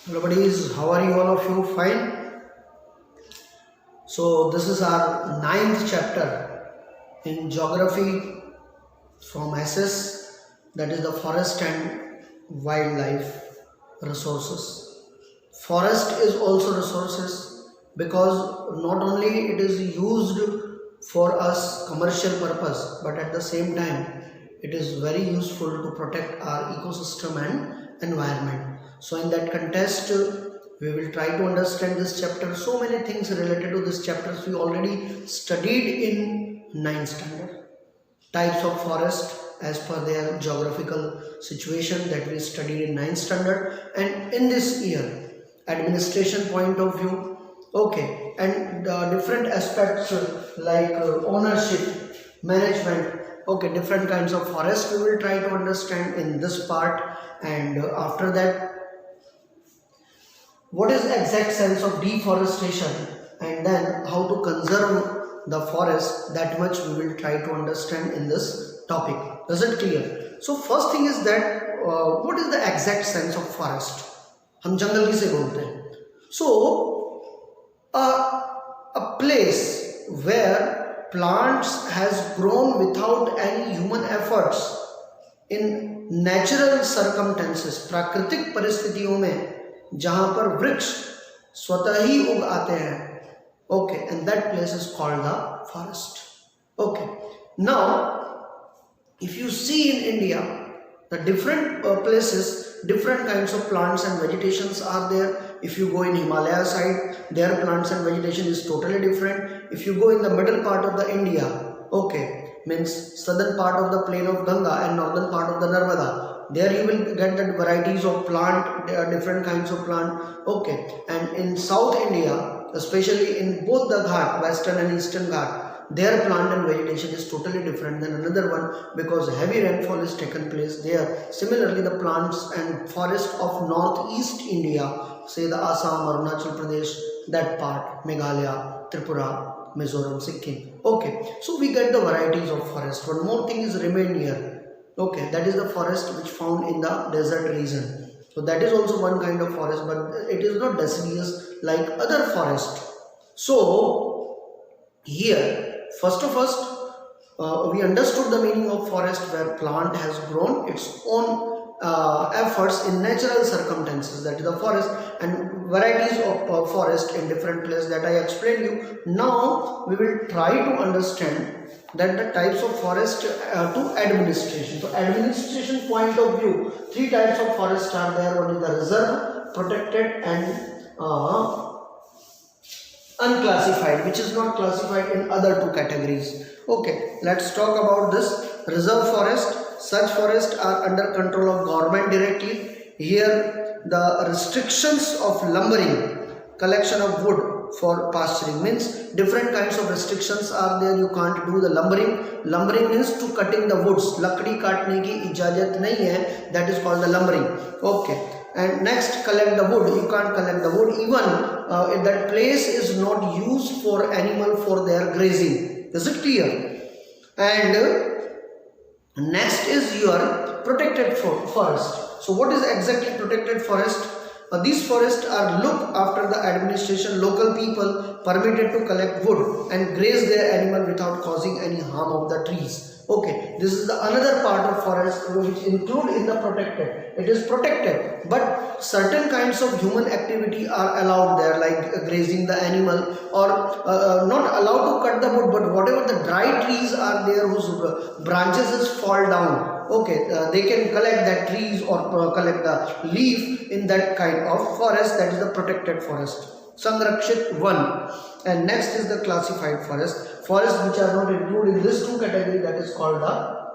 Hello buddies, how are you all of you? Fine. So this is our ninth chapter in geography from SS, that is the forest and wildlife resources. Forest is also resources because not only it is used for us commercial purpose, but at the same time it is very useful to protect our ecosystem and environment. So in that context, we will try to understand this chapter. So many things related to this chapters we already studied in 9th standard. Types of forest as per their geographical situation that we studied in 9th standard, and in this year administration point of view, okay, and different aspects like ownership, management, okay, different kinds of forest we will try to understand in this part. And after that, what is the exact sense of deforestation, and then how to conserve the forest, that much we will try to understand in this topic. Is it clear? So first thing is that what is the exact sense of forest? हम जंगल किसे बोलते हैं? So a place where plants has grown without any human efforts in natural circumstances, प्राकृतिक परिस्थितियों में जहां पर वृक्ष स्वतः ही उग आते हैं, okay, and that place is called the forest. Okay, now if you see in India, the different places, different kinds of plants and vegetations are there. If you go in Himalaya side, their plants and vegetation is totally different. If you go in the middle part of the India, okay, means southern part of the plain of Ganga and northern part of the Narmada, there you will get the varieties of plant, different kinds of plant, okay. And in South India, especially in both the Ghat, western and eastern Ghat, their plant and vegetation is totally different than another one because heavy rainfall is taken place there. Similarly, the plants and forest of northeast India, say the Assam, Arunachal Pradesh, that part, Meghalaya, Tripura, Mizoram, Sikkim, okay. So we get the varieties of forest. One more thing is remain here, okay, that is the forest which found in the desert region. So that is also one kind of forest, but it is not deciduous like other forest. So here, first of all, we understood the meaning of forest where plant has grown its own efforts in natural circumstances, that is the forest, and varieties of forest in different places that I explained you. Now we will try to understand that the types of forest to administration. So administration point of view, three types of forest are there. One is the reserve, protected, and unclassified, which is not classified in other two categories. Okay, let's talk about this reserve forest. Such forests are under control of government directly. Here the restrictions of lumbering, collection of wood for pasturing, means different kinds of restrictions are there. You can't do the lumbering means to cutting the woods, लकड़ी काटने की इजाजत नहीं है, that is called the lumbering, okay. And next, collect the wood. You can't collect the wood even if that place is not used for animal for their grazing. Is it clear? And next is your protected forest. So what is exactly protected forest? These forests are looked after the administration. Local people permitted to collect wood and graze their animal without causing any harm of the trees. Okay, this is the another part of forest which include in the protected. It is protected, but certain kinds of human activity are allowed there, like grazing the animal, or not allowed to cut the wood, but whatever the dry trees are there whose branches fall down, okay, they can collect that trees or collect the leaf in that kind of forest, that is the protected forest. Sangrakshit 1. And next is the classified forest. Forests which are not included in this two category, that is called the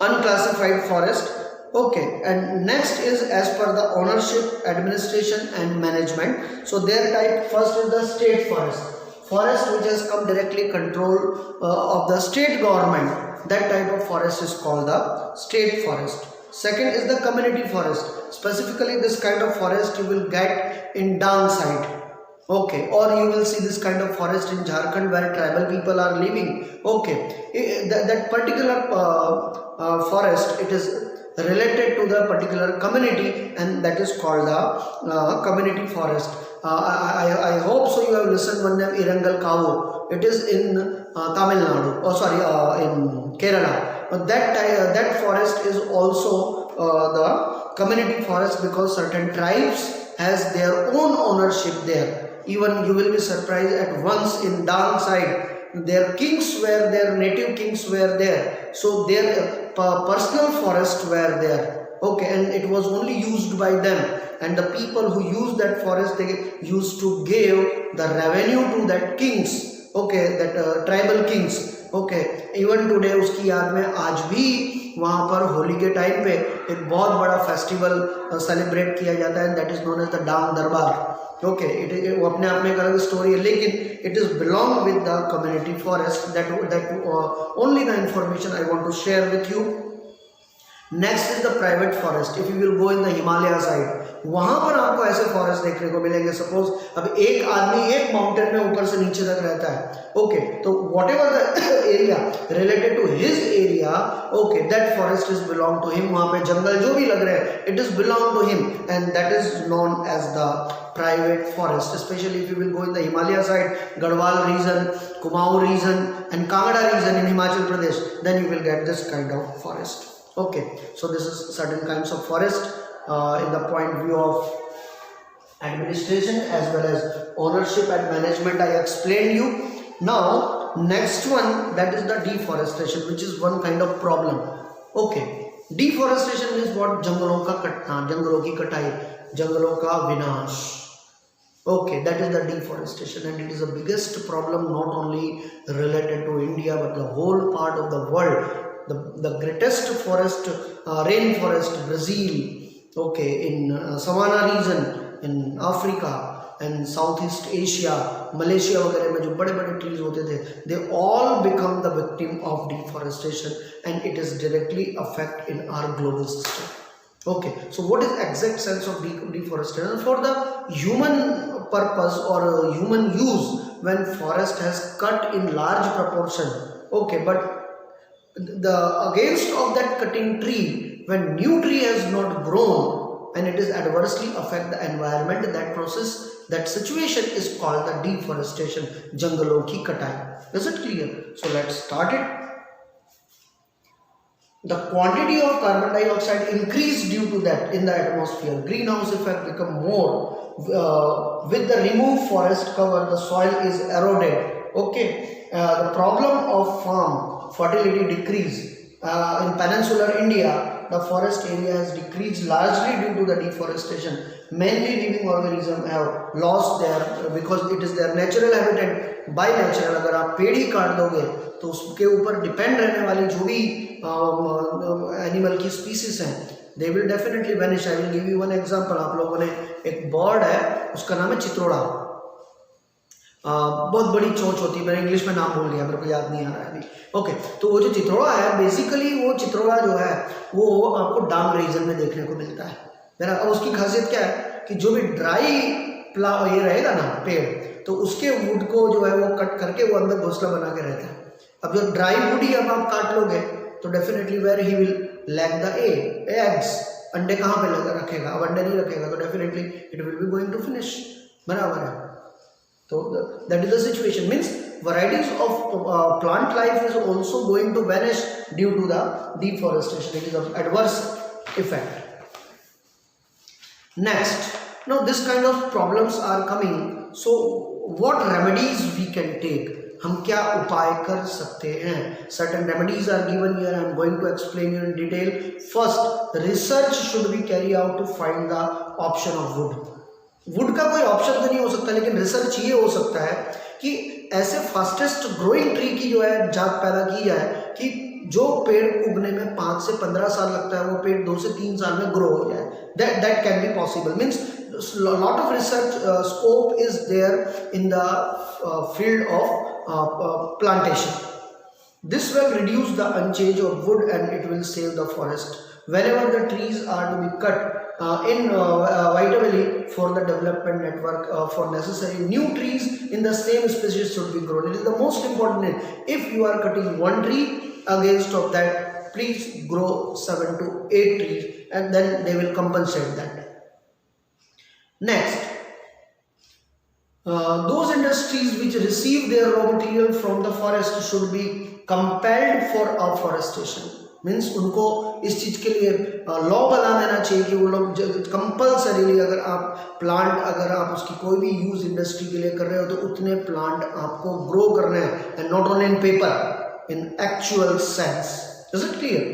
unclassified forest. Okay, and next is as per the ownership, administration and management. So their type, first is the state forest. Forest which has come directly control of the state government, that type of forest is called the state forest. Second is the community forest. Specifically this kind of forest you will get in down side, okay, or you will see this kind of forest in Jharkhand where tribal people are living, okay. That particular forest, it is related to the particular community, and that is called the community forest. I hope so you have listened one name Irangal Kavu. It is in Tamil Nadu, in Kerala. But that forest is also the community forest, because certain tribes has their own ownership there. Even you will be surprised at once in Dang side, their kings were there, native kings were there, so their personal forest were there. Okay, and it was only used by them, and the people who used that forest, they used to give the revenue to that kings. Okay, that tribal kings. Okay, even today उसकी याद में आज भी वहाँ पर होली के time पे एक बहुत बड़ा फेस्टिवल सेलिब्रेट किया जाता है, that is known as the Dang Darbar. Okay, it वो अपने आप में एक अलग स्टोरी है, लेकिन it is belong with the community forest. That only the information I want to share with you. Next is the private forest. If you will go in the Himalaya side, वहां पर आपको ऐसे फॉरेस्ट देखने को मिलेंगे. Suppose अब एक आदमी एक माउंटेन में ऊपर से नीचे तक रहता है. ओके, तो whatever the area related to his area, okay, that forest is belong to him. वहां पे जंगल जो भी लग रहे हैं, it is belong to him, and that is known as the private forest. Especially if you will go in the Himalaya side, Garhwal region, Kumaon region and Kangra region in Himachal Pradesh, then you will get this kind of forest. Okay, so this is certain kinds of forest in the point view of administration as well as ownership and management I explained you. Now next one, that is the deforestation, which is one kind of problem. Okay, deforestation means what? जंगलों का कटना, जंगलों की कटाई, जंगलों का विनाश. Okay, that is the deforestation, and it is the biggest problem not only related to India but the whole part of the world. The greatest forest, rainforest, Brazil, okay, in Savannah region in Africa and Southeast Asia, Malaysia वगैरह में जो बड़े बड़े trees होते थे, they all become the victim of deforestation, and it is directly affect in our global system. Okay, so what is exact sense of deforestation? For the human purpose or human use, when forest has cut in large proportion, okay, but the against of that cutting tree, when new tree has not grown and it is adversely affect the environment, that process, that situation is called the deforestation, जंगलों की कटाई. Is it clear? So let's start it. The quantity of carbon dioxide increased due to that in the atmosphere. Greenhouse effect become more. With the removed forest cover, the soil is eroded. Okay, the problem of farm fertility decrease. In peninsular India, the forest area has decreased largely due to the deforestation. Many living organisms have lost their, because it is their natural habitat. By natural, अगर आप पेड़ ही काट दोगे तो उसके ऊपर depend रहने वाली जो भी एनिमल की स्पीसीज हैं, they will definitely vanish. I will give you one example. आप लोगों ने एक बर्ड है, उसका नाम है चित्रोड़ा. बहुत बड़ी चोंच होती है, मैंने इंग्लिश में नाम भूल गया, मेरे को याद नहीं आ रहा है अभी. ओके, तो वो जो चित्रोड़ा है, बेसिकली वो चित्रोड़ा जो है वो आपको डांग रीजन में देखने को मिलता है. मेरा अब उसकी खासियत क्या है कि जो भी ड्राई ये रहेगा ना पेड़, तो उसके वुड को जो है वो कट करके वो अंदर घोंसला बना के रहता है. अब जो ड्राई वुड ही अब आप काट लोगे तो definitely where he will lack the eggs. अंडे कहाँ पे लगा रखेगा? अब अंडे नहीं रखेगा तो definitely it will be going to finish. बराबर है. तो that is the situation. Means varieties of plant life is also going to vanish due to the deforestation. It is an adverse effect. Next, now this kind of problems are coming. So what remedies we can take? हम क्या उपाय कर सकते हैं? Certain remedies are given here. I am going to explain you in detail. First, research should be carried out to find the option of wood. Would का कोई option तो नहीं हो सकता, लेकिन रिसर्च ये हो सकता है कि ऐसे फास्टेस्ट ग्रोइंग ट्री की जो है जात पैदा की जाए कि जो पेड़ उगने में 5 से 15 साल लगता है वो पेड़ 2 से 3 साल में ग्रो हो जाए. That can be possible. Means lot of research scope is there in the field of plantation. This will reduce the unchange of wood and it will save the forest. Whenever the trees are to be cut vitally for the development network, for necessary new trees in the same species should be grown. It is the most important thing. If you are cutting one tree, against of that please grow 7 to 8 trees, and then they will compensate that. Next, those industries which receive their raw material from the forest should be compelled for afforestation. Means उनको इस चीज़ के लिए law बना देना चाहिए कि वो लोग कंपल्सरीली, अगर आप प्लांट, अगर आप उसकी कोई भी यूज इंडस्ट्री के लिए कर रहे हो तो उतने प्लांट आपको ग्रो करने हैं, and not only in paper, in actual sense. Is it clear?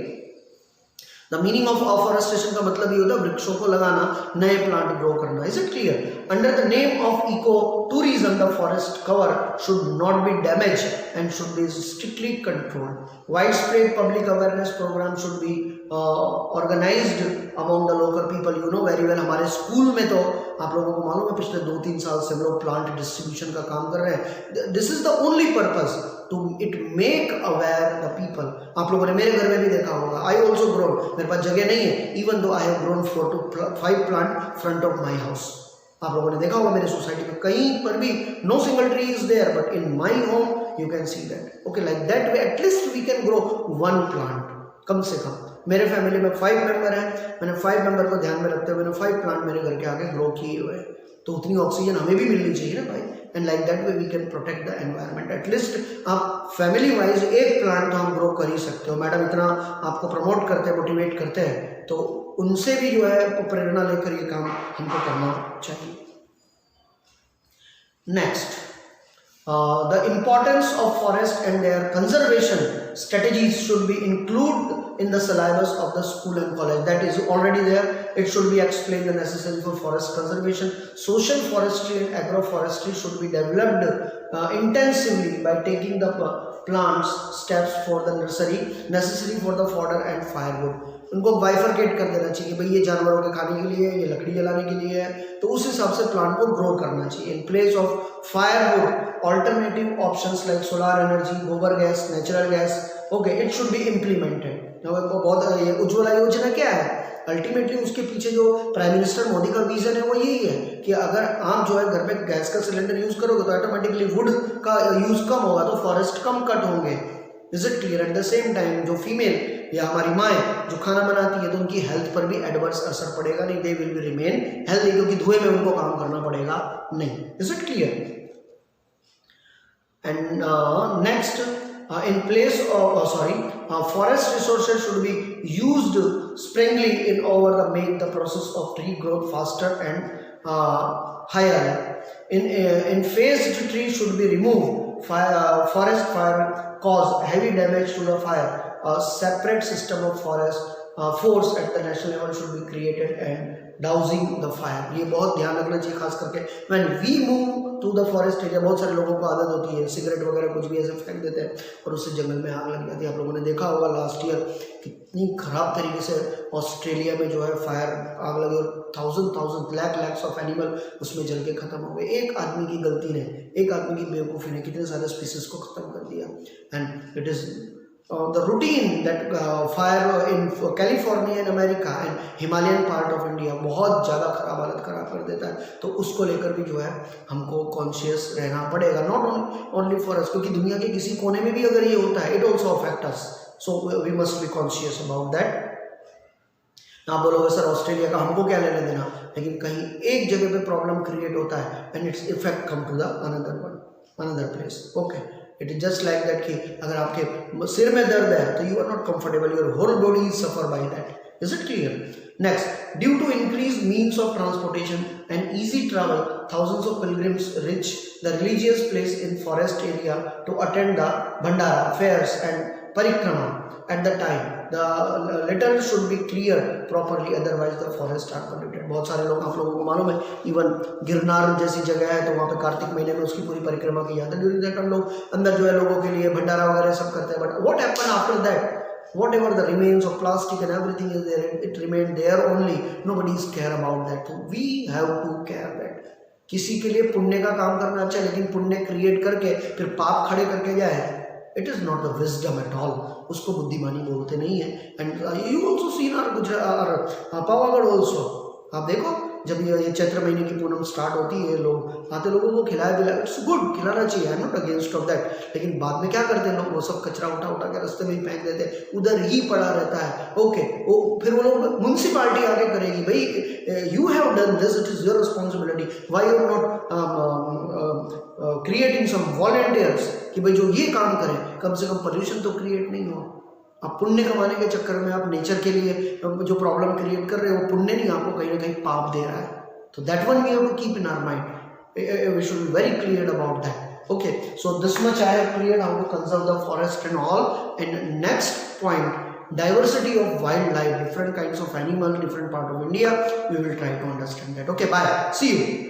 The meaning of afforestation का मतलब ये होता है वृक्षों को लगाना, नए प्लांट ग्रो करना. Is it clear? Under the name of eco tourism the forest cover should not be damage and should be strictly controlled. Wide spread public awareness programme should be organised among the local people. You know very well, हमारे school में तो आप लोगों को मालूम है पिछले 2-3 साल से हम लोग प्लांट डिस्ट्रीब्यूशन का काम कर रहे हैं. This is the only purpose to it make aware the people. आप लोगों ने मेरे घर में भी देखा होगा, आई ऑल्सो ग्रोन, मेरे पास जगह नहीं है, even though I have grown 4 to 5 plant front of my house. आप लोगों ने देखा होगा मेरे सोसाइटी में कहीं पर भी no single tree is there, but in my home you can see that. Okay, like that way at least we can grow 1 plant कम से कम. मेरे फैमिली में 5 मेंबर हैं, मैंने 5 मेंबर को ध्यान में रखते हुए मैंने 5 प्लांट मेरे घर के आगे ग्रो किए हुए हैं. तो उतनी ऑक्सीजन हमें भी मिलनी चाहिए ना भाई, and like that way we can protect the environment. At least आप फैमिली वाइज 1 प्लांट तो हम ग्रो कर ही सकते हो. मैडम इतना आपको प्रमोट करते हैं, मोटिवेट करते हैं, तो उनसे भी जो है प्रेरणा लेकर ये काम हमको करना चाहिए. Next, the importance of forest and their conservation strategies should be included in the syllabus of the school and college. That is already there. It should be explained the necessary for forest conservation. Social forestry and agroforestry should be developed intensively by taking the plants steps for the nursery necessary for the fodder and firewood. उनको bifurcate कर देना चाहिए, भाई ये जानवरों के खाने के लिए है, ये लकड़ी जलाने के लिए है, तो उस हिसाब से प्लांट को ग्रो करना चाहिए. In place of firewood alternative options like solar energy, gobar gas, natural gas, okay, it should be implemented. बहुत ये उज्ज्वला योजना क्या है, अल्टीमेटली उसके पीछे जो प्राइम मिनिस्टर मोदी का विजन है वो यही है कि अगर आप जो है घर पे गैस का सिलेंडर यूज करोगे तो ऑटोमेटिकली वुड का यूज कम होगा, तो फॉरेस्ट कम कट होंगे. Is it clear? At the same time जो फीमेल या हमारी माएँ जो खाना बनाती है तो उनकी हेल्थ पर भी एडवर्स असर पड़ेगा नहीं, they will be remain healthy, क्योंकि धुएं में उनको काम करना पड़ेगा नहीं. Is it clear? And next, in place of forest resources should be used sparingly in order to make the process of tree growth faster and higher. In phased trees should be removed. Forest fire cause heavy damage to the fire. A separate system of forest force at the national level should be created and dousing the fire. ये बहुत ध्यान रखना चाहिए, खास करके when we move to the forest area. बहुत सारे लोगों को आदत होती है सिगरेट वगैरह कुछ भी ऐसे फेंक देते हैं और उससे जंगल में आग लग जाती है. आप लोगों ने देखा होगा लास्ट ईयर कितनी खराब तरीके से ऑस्ट्रेलिया में जो है फायर आग लगी और थाउजेंड लैक्स ऑफ एनिमल उसमें जल के खत्म हो गए. एक आदमी की गलती ने, एक आदमी की बेवकूफ़ी ने कितने सारे स्पीसीज को खत्म कर दिया. And it is the routine that fire in California and America and Himalayan part of India बहुत ज़्यादा खराब हालत खराब कर देता है. तो उसको लेकर भी जो है हमको कॉन्शियस रहना पड़ेगा, नॉट ओनली फॉर अस, क्योंकि दुनिया के किसी कोने में भी अगर ये होता है it also affect us, so we must be conscious about that. आप बोलोगे सर ऑस्ट्रेलिया का हमको क्या लेने देना, लेकिन कहीं एक जगह पे प्रॉब्लम क्रिएट होता है and its effect come to the another place. Okay, it is just like that कि अगर आपके सिर में दर्द है तो you are not comfortable, your whole body is suffer by that. Is it clear? Next, due to increase means of transportation and easy travel thousands of pilgrims reach the religious place in forest area to attend the bhandara fairs and parikrama at the time. The litter should be cleared properly, otherwise the forest are polluted. बहुत सारे लोग, आप लोगों को मालूम है, even Girnar जैसी जगह है तो वहाँ पे कार्तिक महीने में उसकी पूरी परिक्रमा की जाती है. ड्यूरिंग दैट हम लोग अंदर जो है लोगों के लिए भंडारा वगैरह सब करते हैं. But what happen after that? Whatever the remains of plastic and everything is there, it remained there only. Nobody is care about that. So we have to care that. किसी के लिए पुण्य का काम करना अच्छा है, लेकिन पुण्य क्रिएट करके फिर पाप खड़े करके जाए, it is not the wisdom at all. उसको बुद्धिमानी बोलते नहीं है. And you also seen are Pavagadh also. आप देखो जब ये चैत्र महीने की पूनम स्टार्ट होती है, लोग आते लोगों को खिलाया पिलाया, इट्स गुड, खिलाना चाहिए, I am not against of that. लेकिन बाद में क्या करते हैं लोग, वो सब कचरा उठा के रास्ते में ही फेंक देते हैं, उधर ही पड़ा रहता है। ओके, वो फिर वो लोग म्यूनसिपालिटी आगे करेगी, भाई you have done this, it is your responsibility, why you are not creating some volunteers कि भाई जो ये काम करें, कम से कम पोल्यूशन तो क्रिएट नहीं हो। आप पुण्य कमाने के चक्कर में आप नेचर के लिए जो प्रॉब्लम क्रिएट कर रहे हो, वो पुण्य नहीं, आपको कहीं ना कहीं पाप दे रहा है। तो that one we have to keep in our mind, we should be very clear about that. Okay, so this much I have cleared how to conserve the forest and all. And next point, diversity of wildlife, different kinds of animals, different part of India, we will try to understand that. Okay, bye, see you.